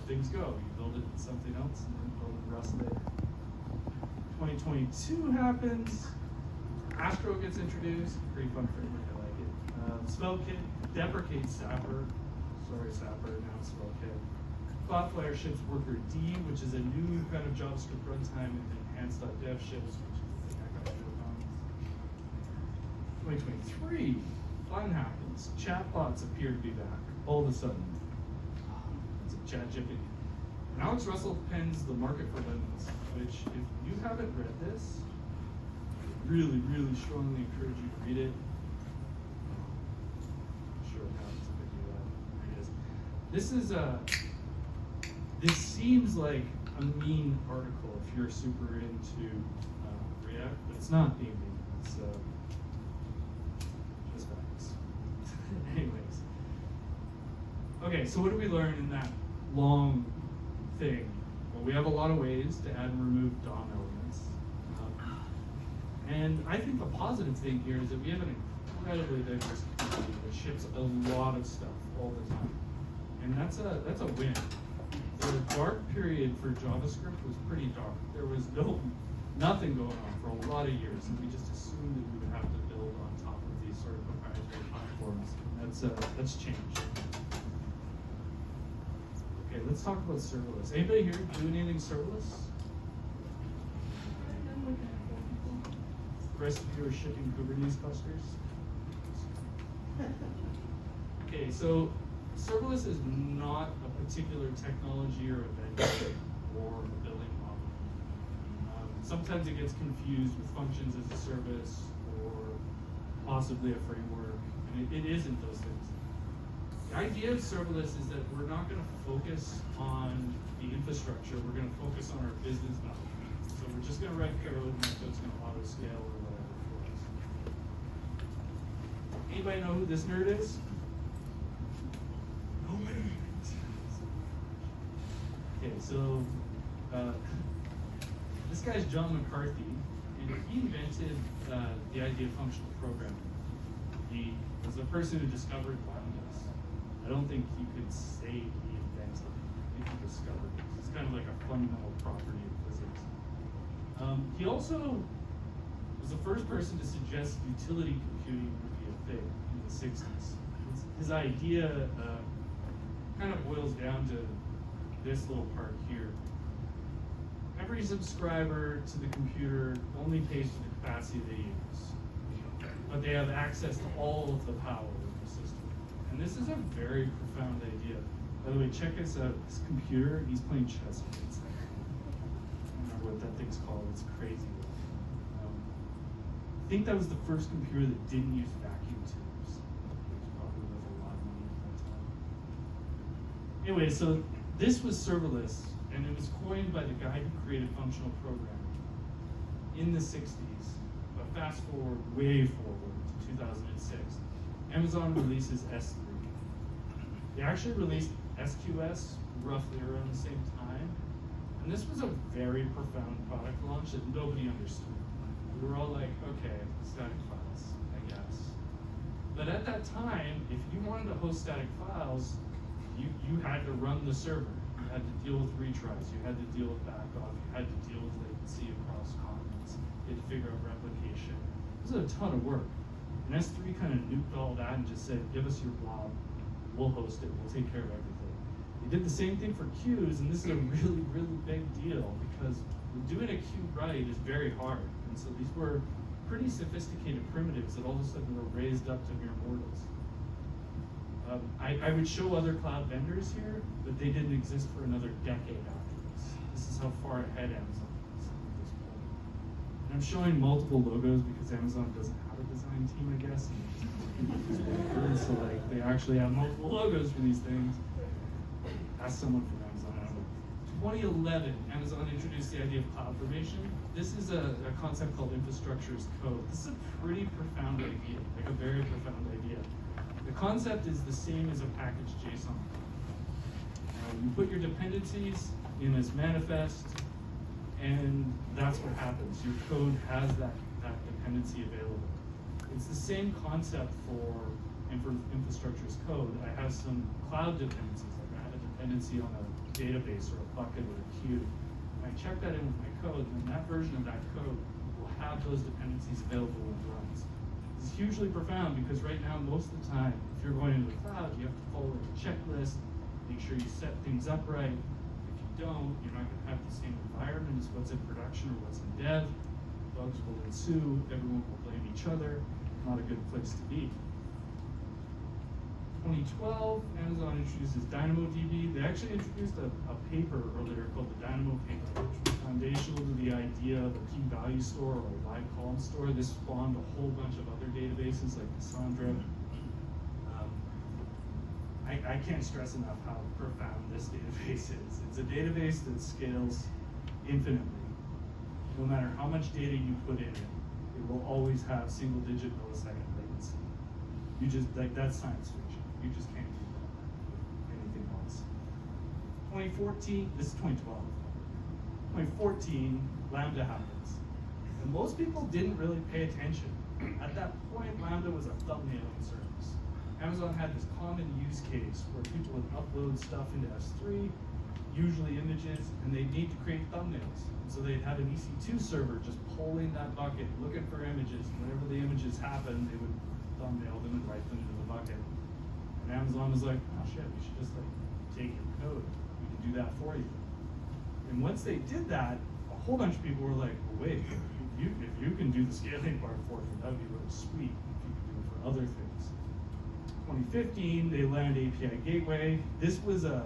things go. You build it in something else and then build it in Rust later. 2022 happens. Astro gets introduced. Pretty fun framework, I like it. SvelteKit deprecates Sapper. Sorry, Sapper, now it's SvelteKit. Cloudflare ships Worker D, which is a new kind of JavaScript runtime with enhanced.dev ships, which is the thing I got to work on. 2023, fun happens. Chatbots appear to be back all of a sudden. It's a ChatGPT. And Alex Russell pens The Market for Lemons, which if you haven't read this, I really, really strongly encourage you to read it. I'm sure it happens if I do that. There it is. This is this seems like a mean article if you're super into React, but it's not being mean. It's just facts. Anyways. Okay, so what did we learn in that long thing? Well, we have a lot of ways to add and remove DOM elements. And I think the positive thing here is that we have an incredibly diverse community that ships a lot of stuff all the time. And that's a win. The dark period for JavaScript was pretty dark. There was nothing going on for a lot of years, and we just assumed that we would have to build on top of these sort of proprietary platforms. That's changed. Okay, let's talk about serverless. Anybody here do anything serverless? The rest of you are shipping Kubernetes clusters? Okay, so serverless is not a particular technology or a vendor or a billing model. Sometimes it gets confused with functions as a service or possibly a framework, and it isn't those things. The idea of serverless is that we're not going to focus on the infrastructure, we're going to focus on our business model. So we're just going to write code and it's going to auto scale or whatever for us. Anybody know who this nerd is? Okay, so this guy's John McCarthy, and he invented the idea of functional programming. He was the person who discovered lambdas. I don't think you could say he invented it. I think he discovered it. It's kind of like a fundamental property of physics. He also was the first person to suggest utility computing would be a thing in the 60s. His idea kind of boils down to this little part here. Every subscriber to the computer only pays for the capacity they use, but they have access to all of the power of the system. And this is a very profound idea. By the way, check this out. This computer, he's playing chess with it. I don't remember what that thing's called. It's crazy. I think that was the first computer that didn't use vacuum tubes, which probably was a lot of money at that time. Anyway, so this was serverless, and it was coined by the guy who created functional programming in the 60s. But fast forward, way forward to 2006, Amazon releases S3. They actually released SQS roughly around the same time, and this was a very profound product launch that nobody understood. We were all like, okay, static files, I guess. But at that time, if you wanted to host static files, you had to run the server. You had to deal with retries. You had to deal with backoff. You had to deal with latency across continents. You had to figure out replication. This is a ton of work. And S3 kind of nuked all that and just said, give us your blob. We'll host it. We'll take care of everything. They did the same thing for queues, and this is a really, really big deal because doing a queue right is very hard. And so these were pretty sophisticated primitives that all of a sudden were raised up to mere mortals. I would show other cloud vendors here, but they didn't exist for another decade after this. This is how far ahead Amazon is at this point. And I'm showing multiple logos because Amazon doesn't have a design team, I guess. And so like they actually have multiple logos for these things. Ask someone from Amazon, I don't know. 2011, Amazon introduced the idea of cloud formation. This is a concept called infrastructure as code. This is a pretty profound idea, like a very profound idea. The concept is the same as a package JSON. You put your dependencies in as manifest, and that's what happens. Your code has that dependency available. It's the same concept for infrastructure as code. I have some cloud dependencies. Like I have a dependency on a database or a bucket or a queue, and I check that in with my code, then that version of that code will have those dependencies available when it runs. This is hugely profound because right now, most of the time, if you're going into the cloud, you have to follow a checklist, make sure you set things up right. If you don't, you're not going to have the same environment as what's in production or what's in dev. Bugs will ensue, everyone will blame each other. Not a good place to be. 2012, Amazon introduces DynamoDB. They actually introduced a paper earlier called the Dynamo paper, which was foundational to the idea of a key value store or a live column store. This spawned a whole bunch of other databases like Cassandra. I can't stress enough how profound this database is. It's a database that scales infinitely. No matter how much data you put in it, it will always have single-digit millisecond latency. You just, like, that's science fiction. You just can't do that with anything else. 2014, this is 2012. 2014, Lambda happens. And most people didn't really pay attention. At that point, Lambda was a thumbnailing service. Amazon had this common use case where people would upload stuff into S3, usually images, and they'd need to create thumbnails. So they'd have an EC2 server just pulling that bucket, looking for images. Whenever the images happened, they would thumbnail them and write them into the bucket. And Amazon was like, oh shit, we should just like take your code. We can do that for you. And once they did that, a whole bunch of people were like, well, wait, if you can do the scaling part for me, that would be really sweet if you could do it for other things. 2015, they land API Gateway. This was a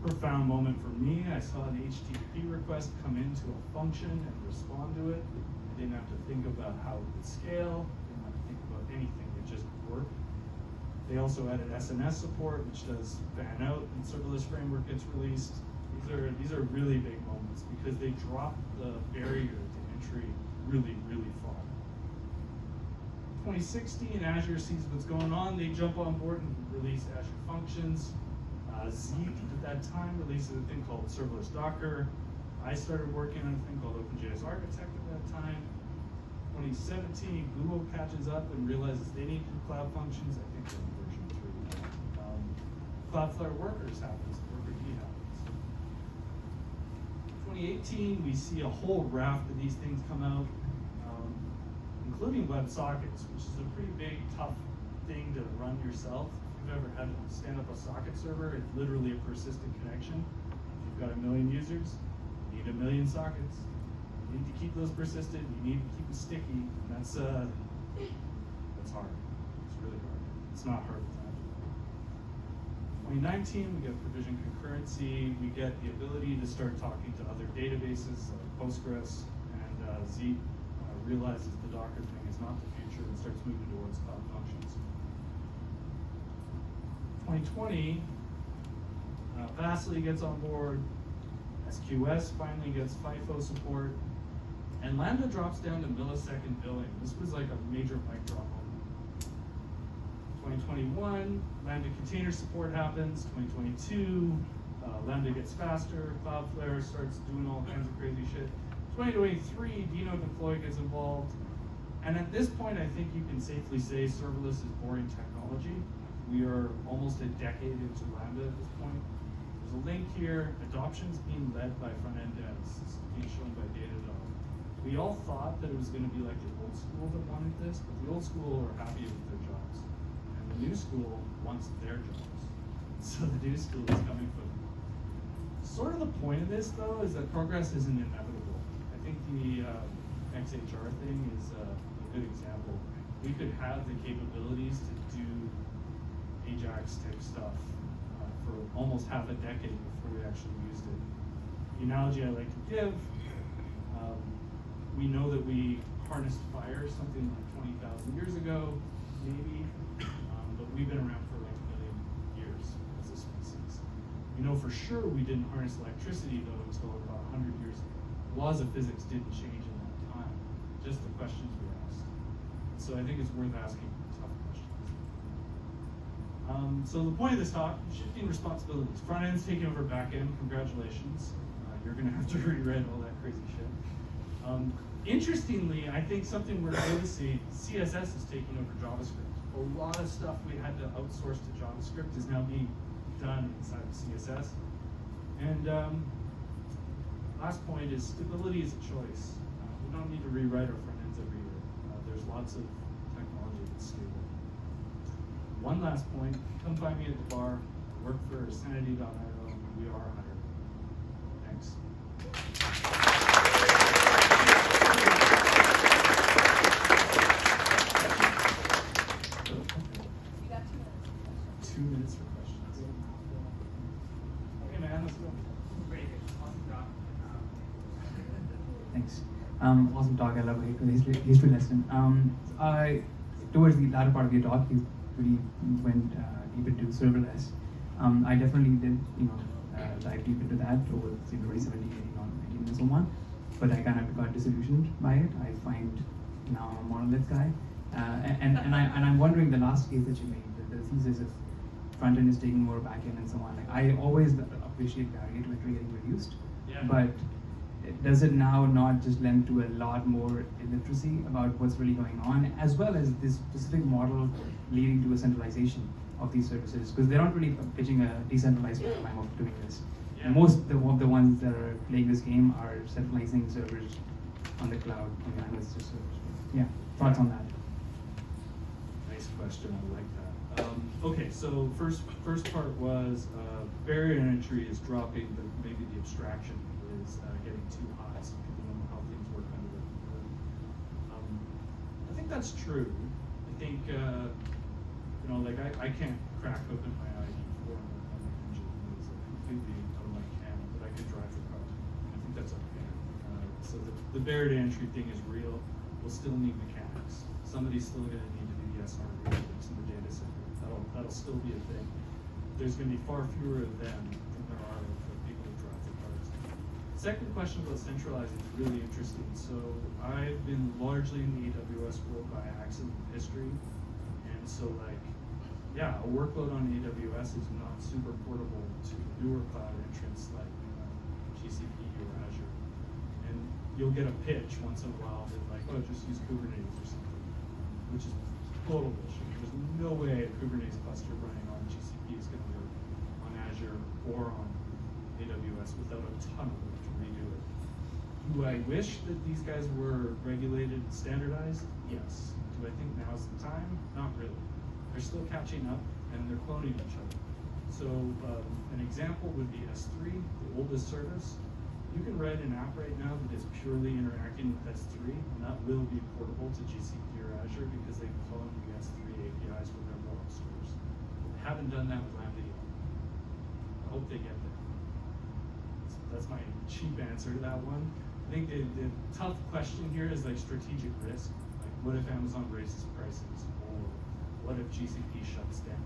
profound moment for me. I saw an HTTP request come into a function and respond to it. I didn't have to think about how it would scale. I didn't have to think about anything. It just worked. They also added SNS support, which does fan out, and Serverless framework gets released. These are really big moments because they drop the barrier to entry really, really far. 2016, Azure sees what's going on. They jump on board and release Azure Functions. Zeek at that time releases a thing called Serverless Docker. I started working on a thing called OpenJS Architect at that time. 2017, Google catches up and realizes they need to do cloud functions. I think they're in version 3 now. Cloudflare Workers happens, Worker D happens. 2018, we see a whole raft of these things come out, including WebSockets, which is a pretty big, tough thing to run yourself. If you've ever had to stand up a socket server, it's literally a persistent connection. If you've got 1 million users, you need 1 million sockets. You need to keep those persistent, you need to keep it sticky, and that's hard. It's really hard. It's not hard with that. 2019, we get provision concurrency, we get the ability to start talking to other databases like Postgres, and Zeek realizes the Docker thing is not the future and starts moving towards cloud functions. 2020, Fastly gets on board, SQS finally gets FIFO support, and Lambda drops down to millisecond billing. This was like a major mic drop moment. 2021, Lambda container support happens. 2022, Lambda gets faster, Cloudflare starts doing all kinds of crazy shit. 2023, Dino Deploy gets involved. And at this point, I think you can safely say serverless is boring technology. We are almost a decade into Lambda at this point. There's a link here. Adoption's being led by front-end devs. This is being shown by Datadog. We all thought that it was going to be like the old school that wanted this, but the old school are happy with their jobs. And the new school wants their jobs. So the new school is coming for them. Sort of the point of this, though, is that progress isn't inevitable. I think the XHR thing is a good example. We could have the capabilities to do Ajax type stuff for almost half a decade before we actually used it. The analogy I like to give, we know that we harnessed fire something like 20,000 years ago, maybe, but we've been around for like 1 million years as a species. We know for sure we didn't harness electricity though until about 100 years ago. The laws of physics didn't change in that time, just the questions we asked. So I think it's worth asking tough questions. So the point of this talk, shifting responsibilities. Front end's taking over back end, congratulations. You're gonna have to rewrite all that crazy shit. Interestingly, I think something we're noticing, CSS is taking over JavaScript. A lot of stuff we had to outsource to JavaScript is now being done inside of CSS. And last point is stability is a choice. We don't need to rewrite our front ends every year. There's lots of technology that's stable. One last point, come find me at the bar. I work for Sanity.io. We are hired. Thanks. You got 2 minutes. 2 minutes for questions. Okay, man, let's go. Very good. Awesome job. Thanks. Awesome talk. I love a history lesson. Towards the latter part of your talk, you really went deep into serverless. I definitely did, dive deep into that over 2017, 18, or 19, and so on. But I kind of got disillusioned by it. I find now I'm a monolith guy, and I'm wondering the last case that you made, the thesis of front end is taking more back end and so on. Like I always appreciate barrier to entry getting reduced, Yeah. but does it now not just lend to a lot more illiteracy about what's really going on, as well as this specific model leading to a centralization of these services? Because they're not really pitching a decentralized paradigm of doing this. Yeah. Most of the ones that are playing this game are centralizing servers on the cloud, on the analysis servers. Yeah, thoughts on that? Nice question. I like that. Okay, so first part was barrier to entry is dropping, but maybe the abstraction is getting too high, so people don't know how things work under the hood. I think that's true. I think like I can't crack open my ID4 on the engine. It's completely out of my can, but I could drive the car. I think that's okay. So the barrier to entry thing is real. We'll still need mechanics. Somebody's still going to need to do the SR reports in the data center. That'll still be a thing. There's going to be far fewer of them than there are of the people who drive the cars. Second question about centralizing is really interesting. So I've been largely in the AWS world by accident history, and so a workload on AWS is not super portable to newer cloud entrants like GCP or Azure. And you'll get a pitch once in a while that just use Kubernetes or something, which is total bullshit. There's no way a Kubernetes cluster running on GCP is going to work on Azure or on AWS without a ton of work to redo it. Do I wish that these guys were regulated and standardized? Yes. Do I think now's the time? Not really. They're still catching up and they're cloning each other. So an example would be S3, the oldest service. You can write an app right now that is purely interacting with S3, and that will be portable to GCP or Azure because they've cloned the S3 APIs with their web stores. They haven't done that with Lambda yet. I hope they get there. So that's my cheap answer to that one. I think the tough question here is strategic risk. What if Amazon raises prices, or what if GCP shuts down?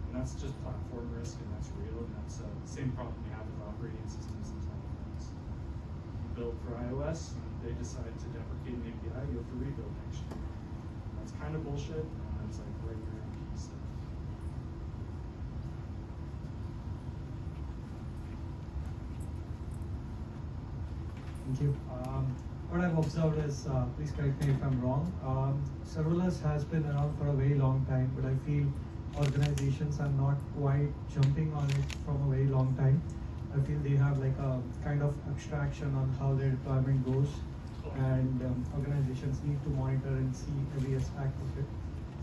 And that's just platform risk, and that's real, and that's the same problem we have with operating systems and telephones. You build for iOS, and they decide to deprecate an API, you have to rebuild next year. That's kind of bullshit, and it's right your own piece. Thank you. What I've observed is, please correct me if I'm wrong, serverless has been around for a very long time, but I feel organizations are not quite jumping on it from a very long time. I feel they have a kind of abstraction on how their deployment goes, and organizations need to monitor and see every aspect of it.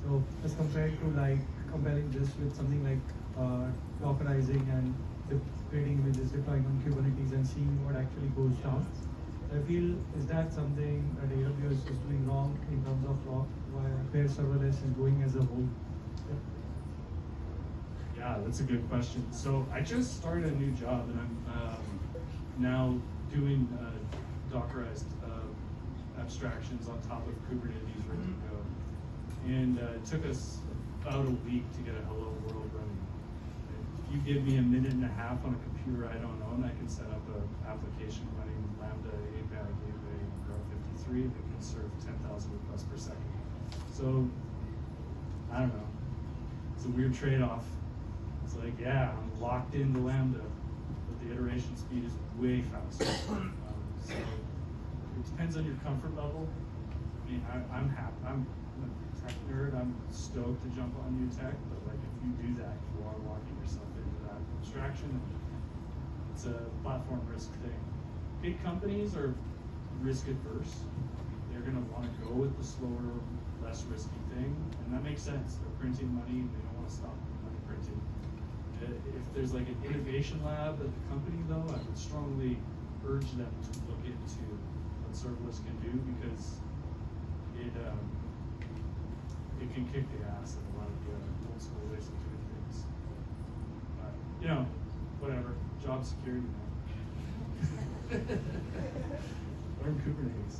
So as compared to comparing this with something like Dockerizing and creating images, deploying on Kubernetes and seeing what actually goes down, I feel, is that something that AWS is doing wrong in terms of where serverless is going as a whole? Yeah, that's a good question. So I just started a new job, and I'm now doing Dockerized abstractions on top of Kubernetes ready to go. And it took us about a week to get a hello world running. If you give me a minute and a half on a computer I don't own, I can set up an application running Lambda API gateway and Route 53 that can serve 10,000 requests per second. So, I don't know. It's a weird trade-off. It's I'm locked into Lambda, but the iteration speed is way faster. So it depends on your comfort level. I mean, I'm happy. I'm a tech nerd. I'm stoked to jump on new tech, but if you do that, you are locking yourself into that abstraction. it's a platform risk thing. Big companies are risk adverse. They're gonna wanna go with the slower, less risky thing, and that makes sense. They're printing money, they don't wanna stop money printing. If there's like an innovation lab at the company though, I would strongly urge them to look into what serverless can do, because it can kick the ass of a lot of the old school ways of doing things. But, you know, whatever, job security, man. Learn Kubernetes.